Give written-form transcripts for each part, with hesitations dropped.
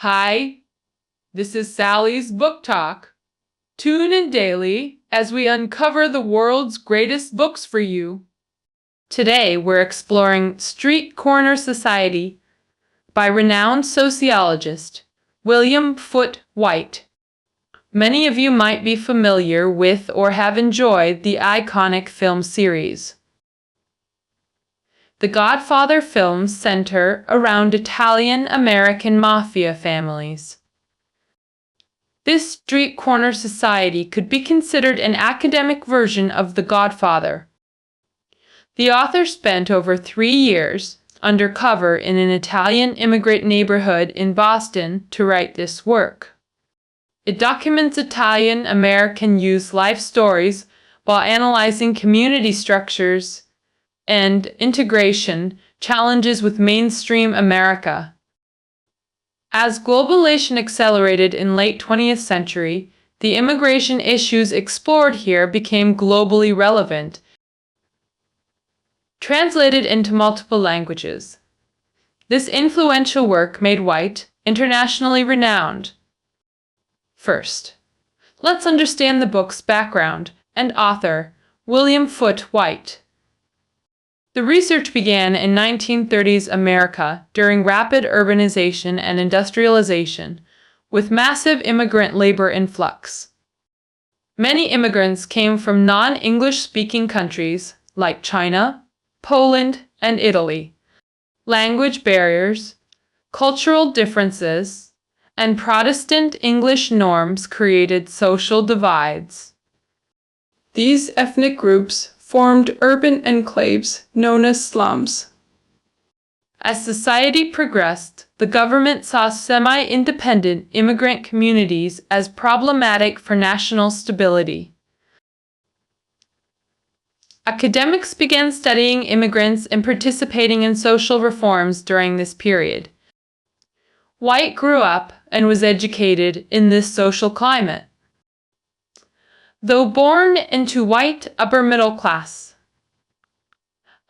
Hi, this is Sally's Book Talk. Tune in daily as we uncover the world's greatest books for you. Today we're exploring Street Corner Society by renowned sociologist William Foote Whyte. Many of you might be familiar with or have enjoyed the iconic film series. The Godfather films center around Italian-American mafia families. This street corner society could be considered an academic version of The Godfather. The author spent over 3 years undercover in an Italian immigrant neighborhood in Boston to write this work. It documents Italian-American youth life stories while analyzing community structures and integration challenges with mainstream America. As globalization accelerated in late 20th century, the immigration issues explored here became globally relevant. Translated into multiple languages, this influential work made Whyte internationally renowned. First, let's understand the book's background and author, William Foote Whyte. The research began in 1930s America during rapid urbanization and industrialization, with massive immigrant labor influx. Many immigrants came from non-English-speaking countries like China, Poland, and Italy. Language barriers, cultural differences, and Protestant English norms created social divides. These ethnic groups formed urban enclaves known as slums. As society progressed, the government saw semi-independent immigrant communities as problematic for national stability. Academics began studying immigrants and participating in social reforms during this period. Whyte grew up and was educated in this social climate. Though born into white upper-middle class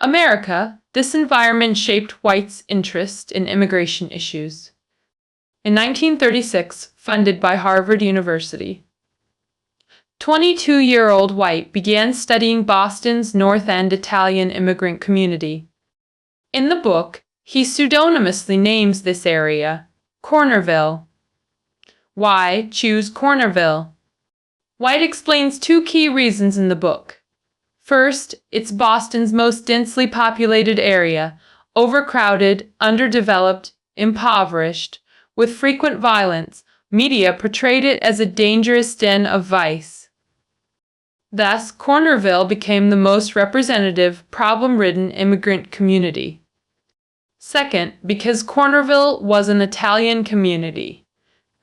America, this environment shaped Whyte's interest in immigration issues. In 1936, funded by Harvard University, 22-year-old Whyte began studying Boston's North End Italian immigrant community. In the book, he pseudonymously names this area Cornerville. Why choose Cornerville? Whyte explains 2 key reasons in the book. First, it's Boston's most densely populated area, overcrowded, underdeveloped, impoverished, with frequent violence. Media portrayed it as a dangerous den of vice. Thus, Cornerville became the most representative, problem-ridden immigrant community. Second, because Cornerville was an Italian community.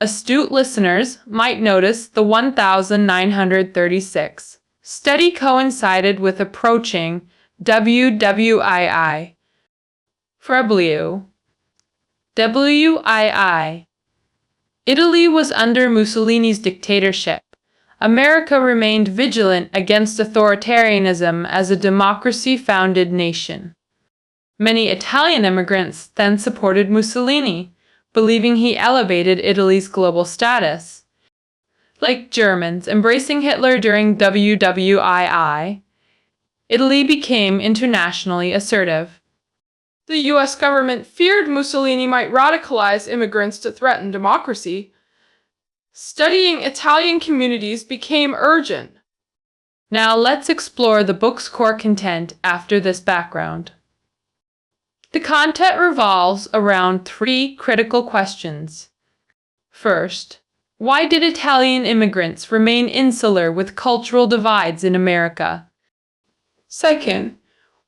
Astute listeners might notice the 1936 study coincided with approaching WWII. For WWII, Italy was under Mussolini's dictatorship. America remained vigilant against authoritarianism as a democracy-founded nation. Many Italian immigrants then supported Mussolini, believing he elevated Italy's global status. Like Germans embracing Hitler during WWII, Italy became internationally assertive. The US government feared Mussolini might radicalize immigrants to threaten democracy. Studying Italian communities became urgent. Now let's explore the book's core content after this background. The content revolves around 3 critical questions. First, why did Italian immigrants remain insular with cultural divides in America? Second,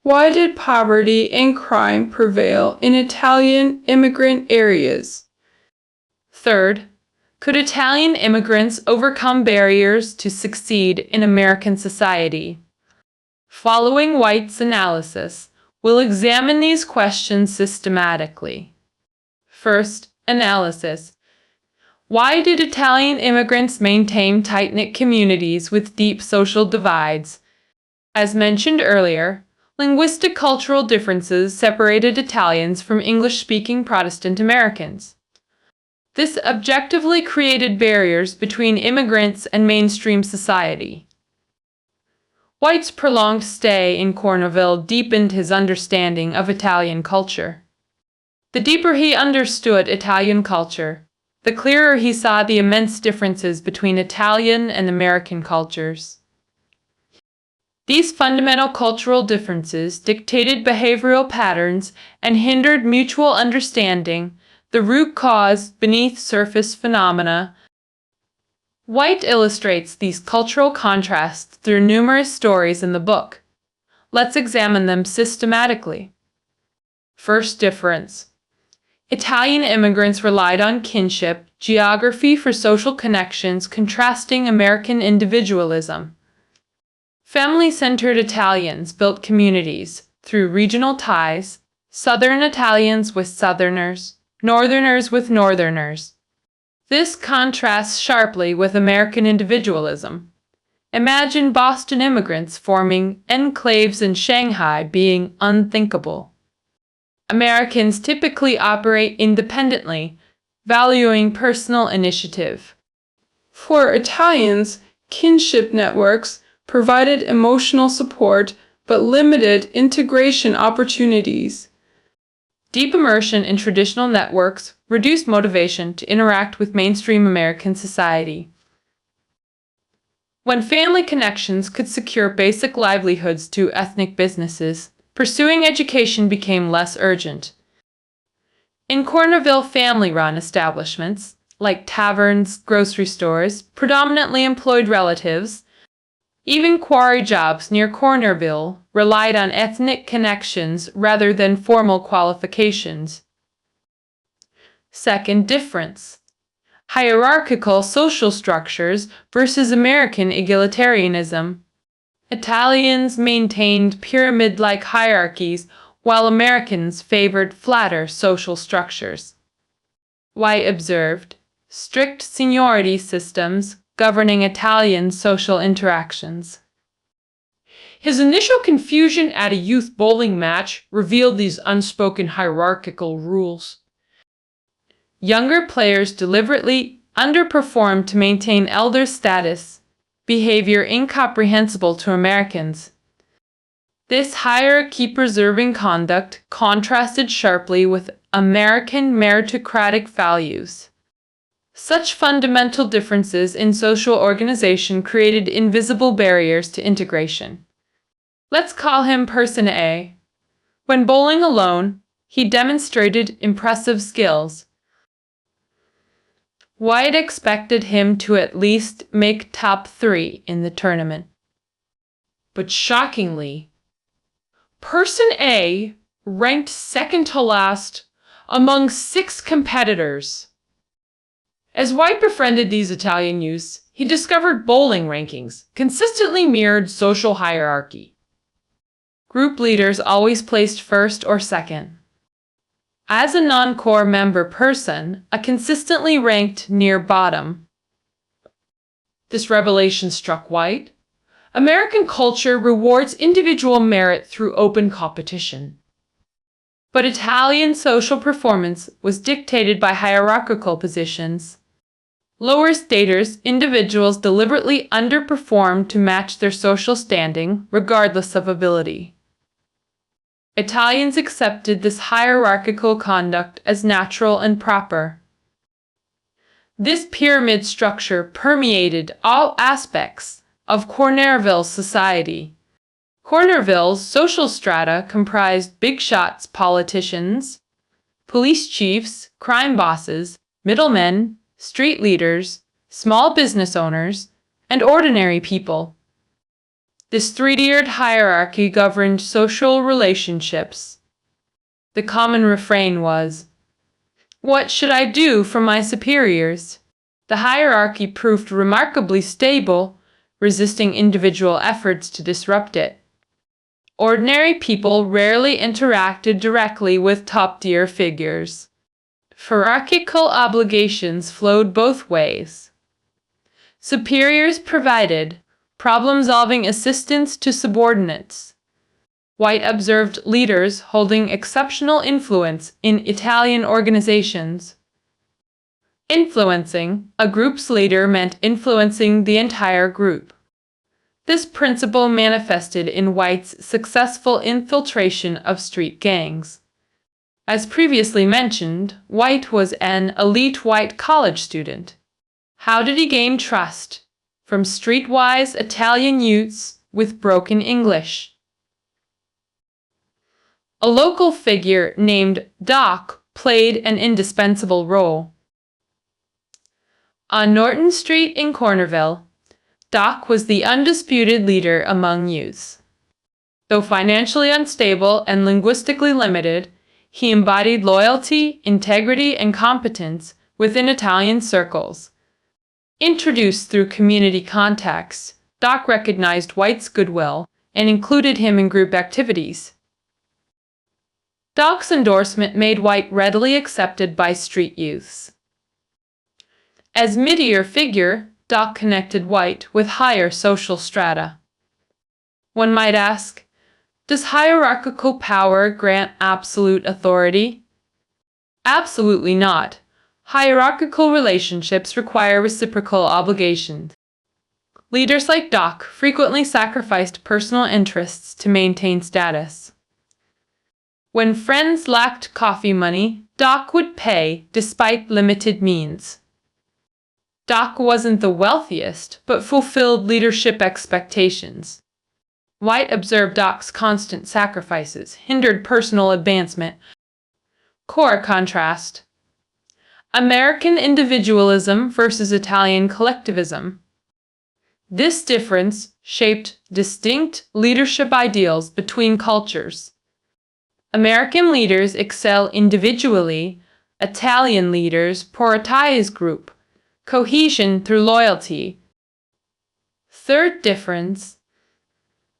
why did poverty and crime prevail in Italian immigrant areas? Third, could Italian immigrants overcome barriers to succeed in American society? Following Whyte's analysis, we'll examine these questions systematically. First, analysis. Why did Italian immigrants maintain tight-knit communities with deep social divides? As mentioned earlier, linguistic cultural differences separated Italians from English-speaking Protestant Americans. This objectively created barriers between immigrants and mainstream society. Whyte's prolonged stay in Cornwall deepened his understanding of Italian culture. The deeper he understood Italian culture, the clearer he saw the immense differences between Italian and American cultures. These fundamental cultural differences dictated behavioral patterns and hindered mutual understanding, the root cause beneath surface phenomena. Whyte illustrates these cultural contrasts through numerous stories in the book. Let's examine them systematically. First difference. Italian immigrants relied on kinship, geography for social connections, contrasting American individualism. Family-centered Italians built communities through regional ties, Southern Italians with Southerners, Northerners with Northerners. This contrasts sharply with American individualism. Imagine Boston immigrants forming enclaves in Shanghai being unthinkable. Americans typically operate independently, valuing personal initiative. For Italians, kinship networks provided emotional support but limited integration opportunities. Deep immersion in traditional networks reduced motivation to interact with mainstream American society. When family connections could secure basic livelihoods to ethnic businesses, pursuing education became less urgent. In Cornwall, family-run establishments, like taverns, grocery stores, predominantly employed relatives. Even quarry jobs near Cornwall relied on ethnic connections rather than formal qualifications. Second difference. Hierarchical social structures versus American egalitarianism. Italians maintained pyramid-like hierarchies, while Americans favored flatter social structures. Whyte observed strict seniority systems governing Italian social interactions. His initial confusion at a youth bowling match revealed these unspoken hierarchical rules. Younger players deliberately underperformed to maintain elder status, behavior incomprehensible to Americans. This hierarchy-preserving conduct contrasted sharply with American meritocratic values. Such fundamental differences in social organization created invisible barriers to integration. Let's call him Person A. When bowling alone, he demonstrated impressive skills. Whyte expected him to at least make top 3 in the tournament. But shockingly, Person A ranked second to last among 6 competitors. As Whyte befriended these Italian youths, he discovered bowling rankings consistently mirrored social hierarchy. Group leaders always placed first or second. As a non-core member person, a consistently ranked near bottom. This revelation struck Whyte. American culture rewards individual merit through open competition. But Italian social performance was dictated by hierarchical positions. Lower status individuals deliberately underperformed to match their social standing, regardless of ability. Italians accepted this hierarchical conduct as natural and proper. This pyramid structure permeated all aspects of Cornwall's society. Cornwall's social strata comprised big shots politicians, police chiefs, crime bosses, middlemen, street leaders, small business owners, and ordinary people. This three-tiered hierarchy governed social relationships. The common refrain was, "What should I do for my superiors?" The hierarchy proved remarkably stable, resisting individual efforts to disrupt it. Ordinary people rarely interacted directly with top-tier figures. Hierarchical obligations flowed both ways. Superiors provided problem-solving assistance to subordinates. Whyte observed leaders holding exceptional influence in Italian organizations. Influencing a group's leader meant influencing the entire group. This principle manifested in Whyte's successful infiltration of street gangs. As previously mentioned, Whyte was an elite white college student. How did he gain trust? From streetwise Italian youths with broken English. A local figure named Doc played an indispensable role. On Norton Street in Cornerville, Doc was the undisputed leader among youths. Though financially unstable and linguistically limited, he embodied loyalty, integrity, and competence within Italian circles. Introduced through community contacts, Doc recognized Whyte's goodwill and included him in group activities. Doc's endorsement made Whyte readily accepted by street youths. As mid-tier figure, Doc connected Whyte with higher social strata. One might ask, does hierarchical power grant absolute authority? Absolutely not. Hierarchical relationships require reciprocal obligations. Leaders like Doc frequently sacrificed personal interests to maintain status. When friends lacked coffee money, Doc would pay despite limited means. Doc wasn't the wealthiest, but fulfilled leadership expectations. Whyte observed Doc's constant sacrifices hindered personal advancement. Core contrast: American individualism versus Italian collectivism. This difference shaped distinct leadership ideals between cultures. American leaders excel individually, Italian leaders prioritize group cohesion through loyalty. Third difference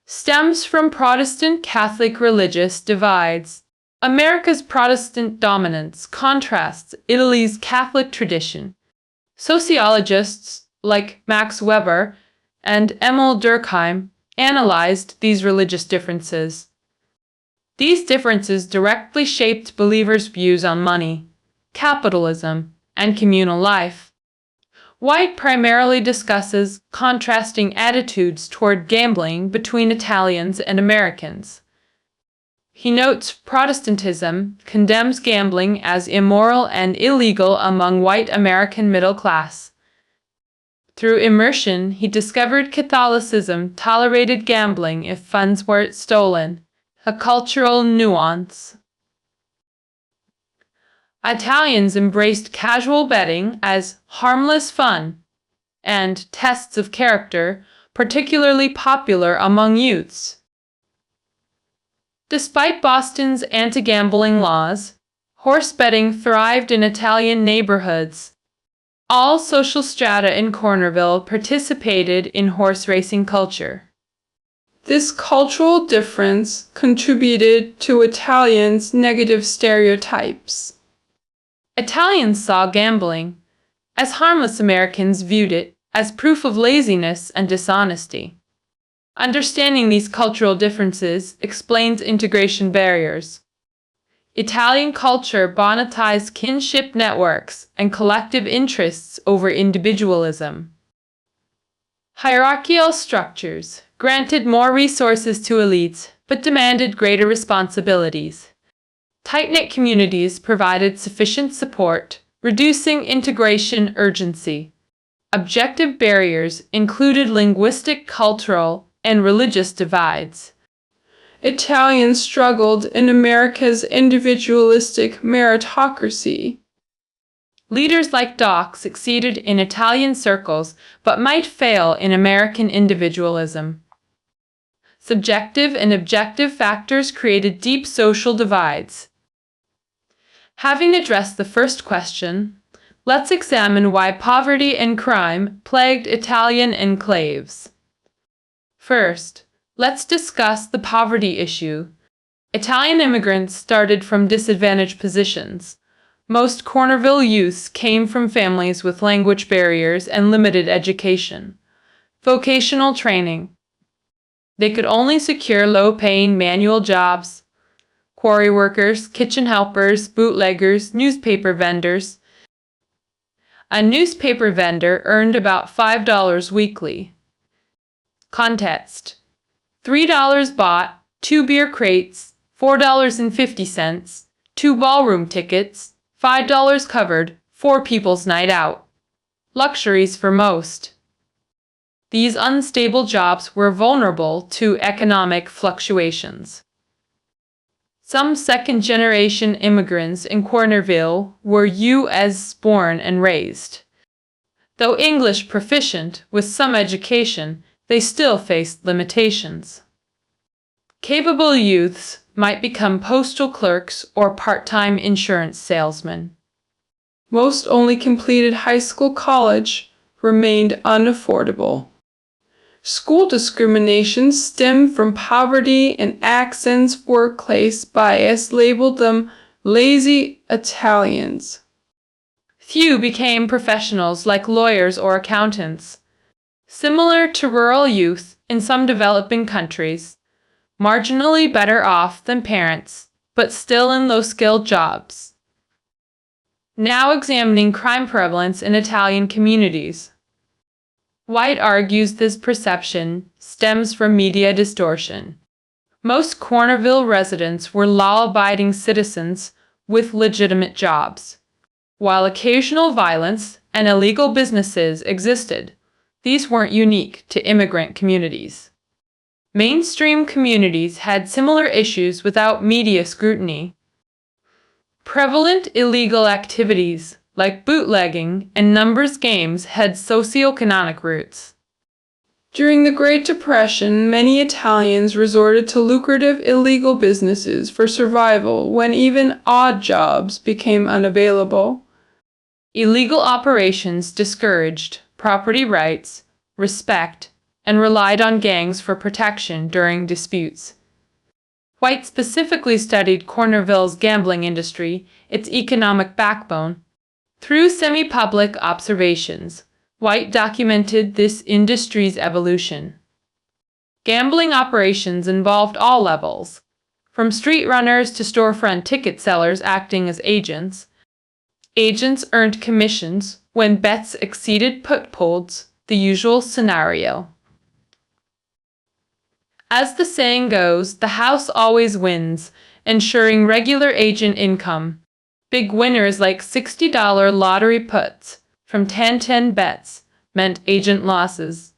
stems from Protestant Catholic religious divides. America's Protestant dominance contrasts Italy's Catholic tradition. Sociologists like Max Weber and Emil Durkheim analyzed these religious differences. These differences directly shaped believers' views on money, capitalism, and communal life. Whyte primarily discusses contrasting attitudes toward gambling between Italians and Americans. He notes Protestantism condemns gambling as immoral and illegal among white American middle class. Through immersion, he discovered Catholicism tolerated gambling if funds were stolen, a cultural nuance. Italians embraced casual betting as harmless fun and tests of character, particularly popular among youths. Despite Boston's anti-gambling laws, horse betting thrived in Italian neighborhoods. All social strata in Cornerville participated in horse racing culture. This cultural difference contributed to Italians' negative stereotypes. Italians saw gambling as harmless. Americans viewed it as proof of laziness and dishonesty. Understanding these cultural differences explains integration barriers. Italian culture bonitized kinship networks and collective interests over individualism. Hierarchical structures granted more resources to elites but demanded greater responsibilities. Tight-knit communities provided sufficient support, reducing integration urgency. Objective barriers included linguistic, cultural, and religious divides. Italians struggled in America's individualistic meritocracy. Leaders like Doc succeeded in Italian circles but might fail in American individualism. Subjective and objective factors created deep social divides. Having addressed the first question, let's examine why poverty and crime plagued Italian enclaves. First, let's discuss the poverty issue. Italian immigrants started from disadvantaged positions. Most Cornerville youths came from families with language barriers and limited education. Vocational training. They could only secure low-paying manual jobs. Quarry workers, kitchen helpers, bootleggers, newspaper vendors. A newspaper vendor earned about $5 weekly. Context: $3 bought, 2 beer crates, $4.50, 2 ballroom tickets, $5 covered, 4 people's night out. Luxuries for most. These unstable jobs were vulnerable to economic fluctuations. Some second-generation immigrants in Cornerville were U.S. born and raised. Though English proficient with some education, they still faced limitations. Capable youths might become postal clerks or part-time insurance salesmen. Most only completed high school college remained unaffordable. School discrimination stemmed from poverty and accents. Workplace bias labeled them lazy Italians. Few became professionals like lawyers or accountants. Similar to rural youth in some developing countries, marginally better off than parents, but still in low-skilled jobs. Now examining crime prevalence in Italian communities. Whyte argues this perception stems from media distortion. Most Cornerville residents were law-abiding citizens with legitimate jobs. While occasional violence and illegal businesses existed, these weren't unique to immigrant communities. Mainstream communities had similar issues without media scrutiny. Prevalent illegal activities like bootlegging and numbers games had socioeconomic roots. During the Great Depression, many Italians resorted to lucrative illegal businesses for survival when even odd jobs became unavailable. Illegal operations discouraged property rights, respect, and relied on gangs for protection during disputes. Whyte specifically studied Cornerville's gambling industry, its economic backbone. Through semi-public observations, Whyte documented this industry's evolution. Gambling operations involved all levels, from street runners to storefront ticket sellers acting as agents. Agents earned commissions when bets exceeded put holds, the usual scenario. As the saying goes, the house always wins, ensuring regular agent income. Big winners like $60 lottery puts from 10-10 bets meant agent losses.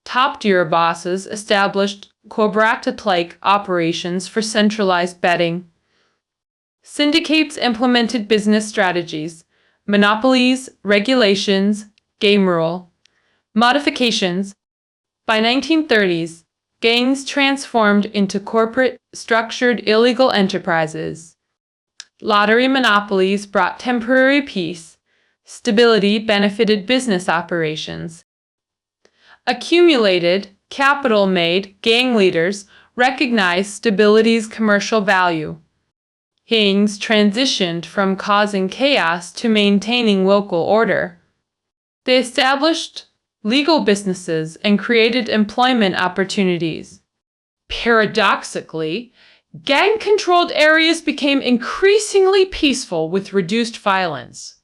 Top-tier bosses established cooperative-like operations for centralized betting. Syndicates implemented business strategies, monopolies, regulations, game rule, modifications. By 1930s, gangs transformed into corporate, structured illegal enterprises. Lottery monopolies brought temporary peace. Stability benefited business operations. Accumulated capital made gang leaders recognize stability's commercial value. Gangs transitioned from causing chaos to maintaining local order. They established legal businesses and created employment opportunities. Paradoxically, gang-controlled areas became increasingly peaceful with reduced violence.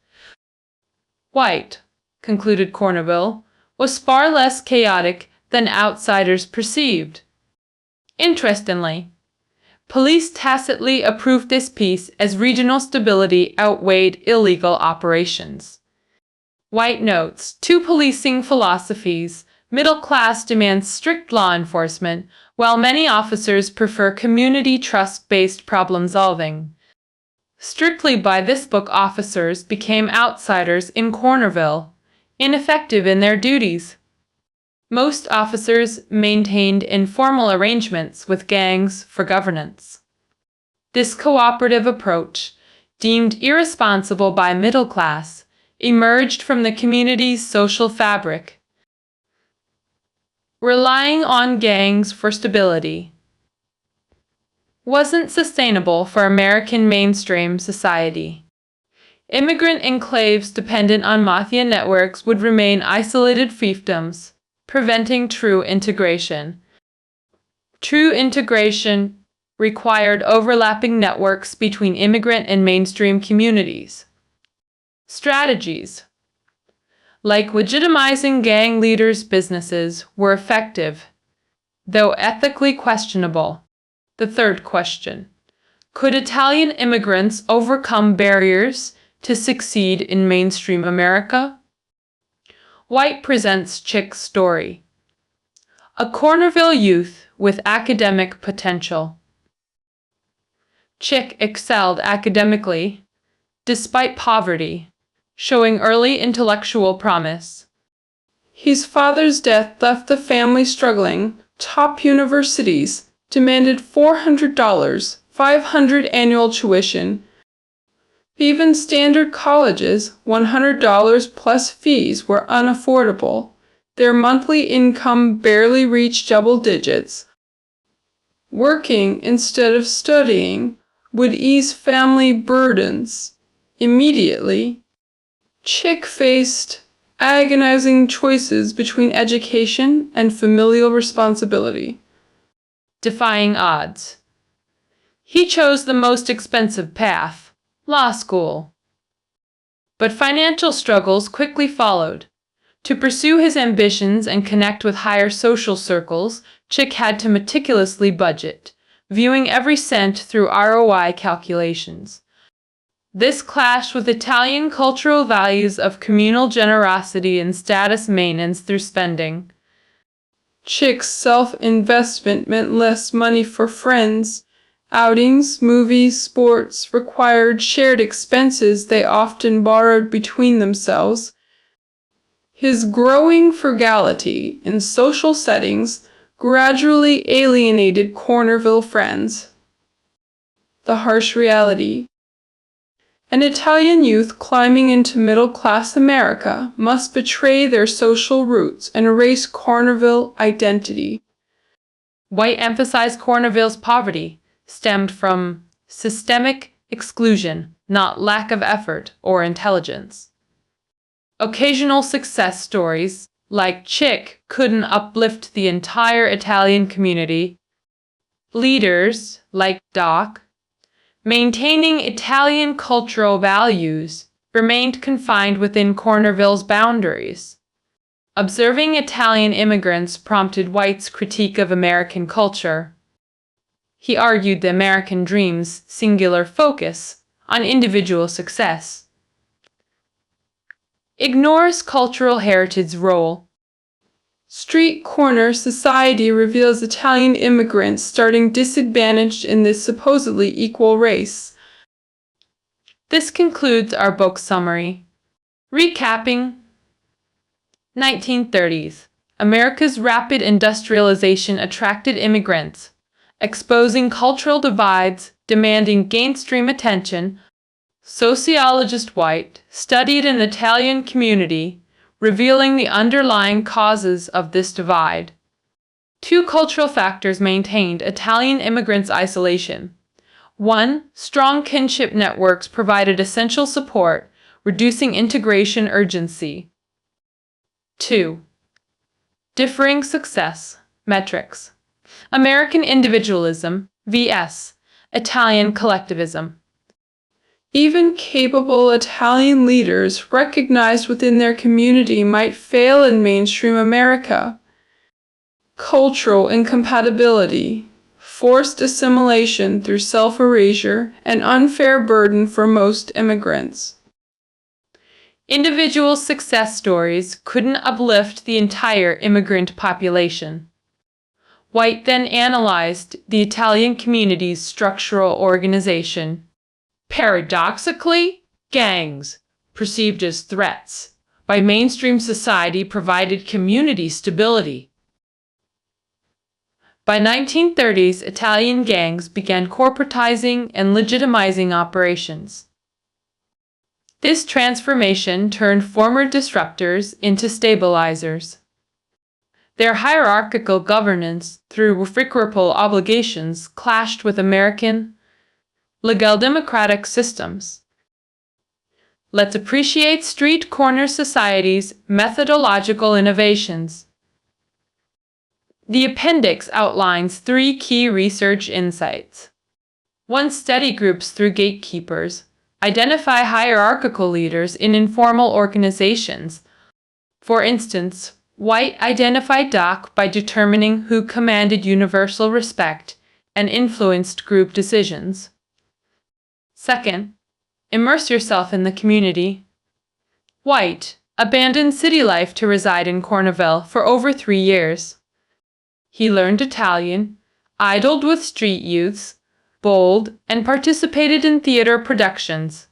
Whyte, concluded Cornerville, was far less chaotic than outsiders perceived. Interestingly, police tacitly approved this peace as regional stability outweighed illegal operations. Whyte notes, two policing philosophies. Middle class demands strict law enforcement, while many officers prefer community trust-based problem-solving. Strictly by this book, officers became outsiders in Cornerville, ineffective in their duties. Most officers maintained informal arrangements with gangs for governance. This cooperative approach, deemed irresponsible by middle class, emerged from the community's social fabric. Relying on gangs for stability wasn't sustainable for American mainstream society. Immigrant enclaves dependent on mafia networks would remain isolated fiefdoms, preventing true integration. True integration required overlapping networks between immigrant and mainstream communities. Strategies like legitimizing gang leaders' businesses were effective, though ethically questionable. The third question: could Italian immigrants overcome barriers to succeed in mainstream America? Whyte presents Chick's story. A Cornerville youth with academic potential. Chick excelled academically, despite poverty, showing early intellectual promise. His father's death left the family struggling. Top universities demanded $400, $500 annual tuition. Even standard colleges, $100 plus fees, were unaffordable. Their monthly income barely reached double digits. Working instead of studying would ease family burdens immediately. Chick faced agonizing choices between education and familial responsibility. Defying odds. He chose the most expensive path, law school. But financial struggles quickly followed. To pursue his ambitions and connect with higher social circles, Chick had to meticulously budget, viewing every cent through ROI calculations. This clashed with Italian cultural values of communal generosity and status maintenance through spending. Chick's self-investment meant less money for friends. Outings, movies, sports required shared expenses they often borrowed between themselves. His growing frugality in social settings gradually alienated Cornerville friends. The harsh reality: an Italian youth climbing into middle-class America must betray their social roots and erase Cornerville identity. Whyte emphasized Cornerville's poverty stemmed from systemic exclusion, not lack of effort or intelligence. Occasional success stories, like Chick, couldn't uplift the entire Italian community. Leaders, like Doc, maintaining Italian cultural values, remained confined within Cornerville's boundaries. Observing Italian immigrants prompted Whyte's critique of American culture. He argued the American dream's singular focus on individual success ignores cultural heritage's role. Street corner society reveals Italian immigrants starting disadvantaged in this supposedly equal race. This concludes our book summary. Recapping: 1930s. America's rapid industrialization attracted immigrants, exposing cultural divides, demanding mainstream attention. Sociologist Whyte studied an Italian community, revealing the underlying causes of this divide. Two cultural factors maintained Italian immigrants' isolation. 1. Strong kinship networks provided essential support, reducing integration urgency. 2. Differing success metrics. American individualism vs. Italian collectivism. Even capable Italian leaders recognized within their community might fail in mainstream America. Cultural incompatibility, forced assimilation through self-erasure, and unfair burden for most immigrants. Individual success stories couldn't uplift the entire immigrant population. Whyte then analyzed the Italian community's structural organization. Paradoxically, gangs, perceived as threats by mainstream society, provided community stability. By 1930s, Italian gangs began corporatizing and legitimizing operations. This transformation turned former disruptors into stabilizers. Their hierarchical governance through reciprocal obligations clashed with American legal democratic systems. Let's appreciate street corner society's methodological innovations. The appendix outlines 3 key research insights. 1. Study groups through gatekeepers, identify hierarchical leaders in informal organizations. For instance, Whyte identified Doc by determining who commanded universal respect and influenced group decisions. Second, immerse yourself in the community. Whyte abandoned city life to reside in Cornwall for over 3 years. He learned Italian, idled with street youths, bowled, and participated in theater productions.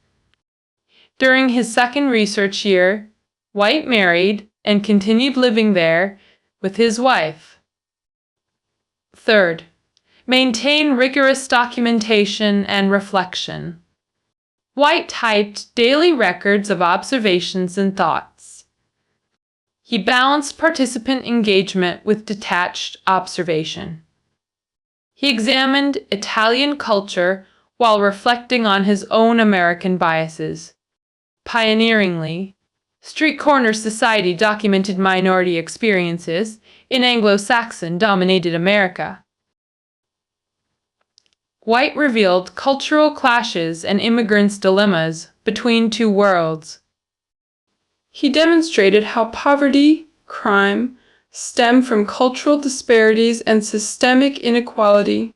During his second research year, Whyte married and continued living there with his wife. Third, maintain rigorous documentation and reflection. Whyte typed daily records of observations and thoughts. He balanced participant engagement with detached observation. He examined Italian culture while reflecting on his own American biases. Pioneeringly, street corner society documented minority experiences in Anglo-Saxon-dominated America. Whyte revealed cultural clashes and immigrants' dilemmas between two worlds. He demonstrated how poverty, crime, stem from cultural disparities and systemic inequality.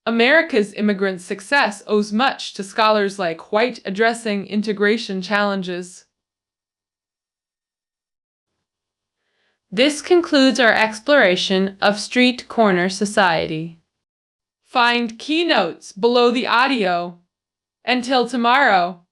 America's immigrant success owes much to scholars like Whyte addressing integration challenges. This concludes our exploration of street corner society. Find keynotes below the audio. Until tomorrow.